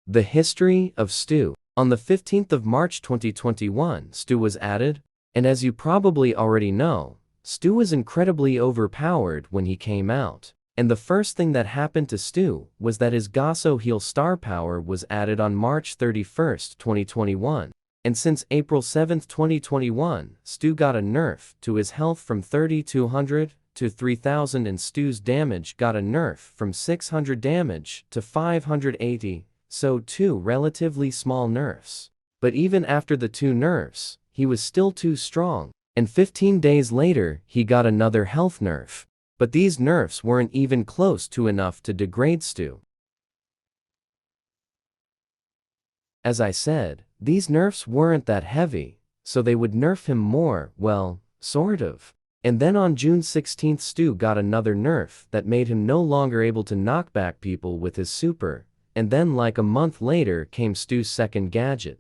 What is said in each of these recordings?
The history of Stu. On the 15th of March 2021, Stu was added, and as you probably already know, Stu was incredibly overpowered when he came out. And the first thing that happened to Stu was that his Gasso Heal star power was added on March 31st, 2021. And since April 7th, 2021, Stu got a nerf to his health from 3200 to 3000, and Stu's damage got a nerf from 600 damage to 580. So 2 relatively small nerfs. But even after the 2 nerfs, he was still too strong, and 15 days later he got another health nerf. But these nerfs weren't even close to enough to degrade Stu. As I said, these nerfs weren't that heavy, so they would nerf him more, well, sort of. And then on June 16th Stu got another nerf that made him no longer able to knock back people with his super. And then like a month later came Stu's second gadget.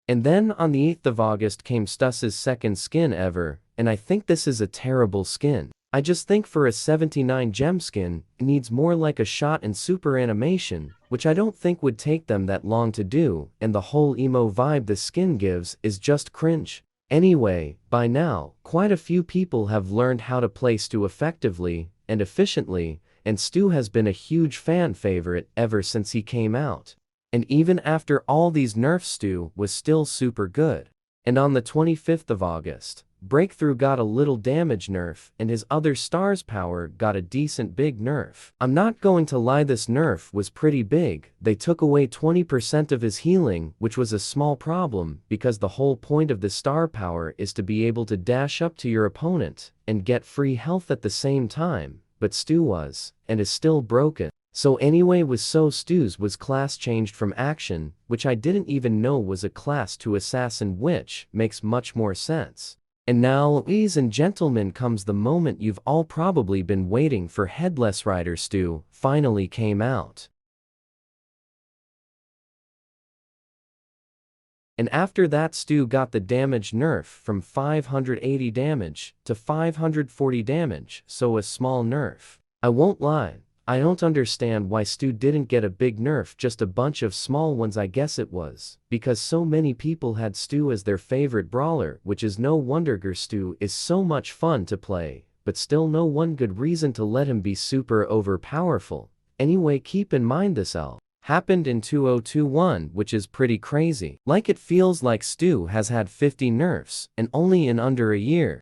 And then on the 8th of August came Stu's second skin ever, and I think this is a terrible skin. I just think for a 79 gem skin, it needs more like a shot and super animation, which I don't think would take them that long to do, and the whole emo vibe the skin gives is just cringe. Anyway, by now, quite a few people have learned how to play Stu effectively and efficiently, and Stu has been a huge fan favorite ever since he came out. And even after all these nerfs, Stu was still super good. And on the 25th of August, Breakthrough got a little damage nerf, and his other star's power got a decent big nerf. I'm not going to lie, this nerf was pretty big. They took away 20% of his healing, which was a small problem, because the whole point of the star power is to be able to dash up to your opponent and get free health at the same time. But Stu was, and is still broken. So anyway, Stu's was class changed from action, which I didn't even know was a class, to assassin, which makes much more sense. And now, ladies and gentlemen, comes the moment you've all probably been waiting for. Headless Rider Stu finally came out. And after that Stu got the damage nerf from 580 damage to 540 damage, so a small nerf. I won't lie, I don't understand why Stu didn't get a big nerf, just a bunch of small ones. I guess it was because so many people had Stu as their favorite brawler, which is no wonder. Stu is so much fun to play, but still no one good reason to let him be super overpowerful. Anyway, keep in mind this happened in 2021, which is pretty crazy. Like, it feels like Stu has had 50 nerfs, and only in under a year.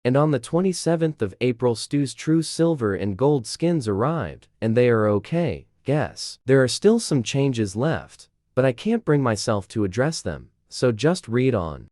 And on the 27th of April Stu's true silver and gold skins arrived, and they are okay, guess. There are still some changes left, but I can't bring myself to address them, so just read on.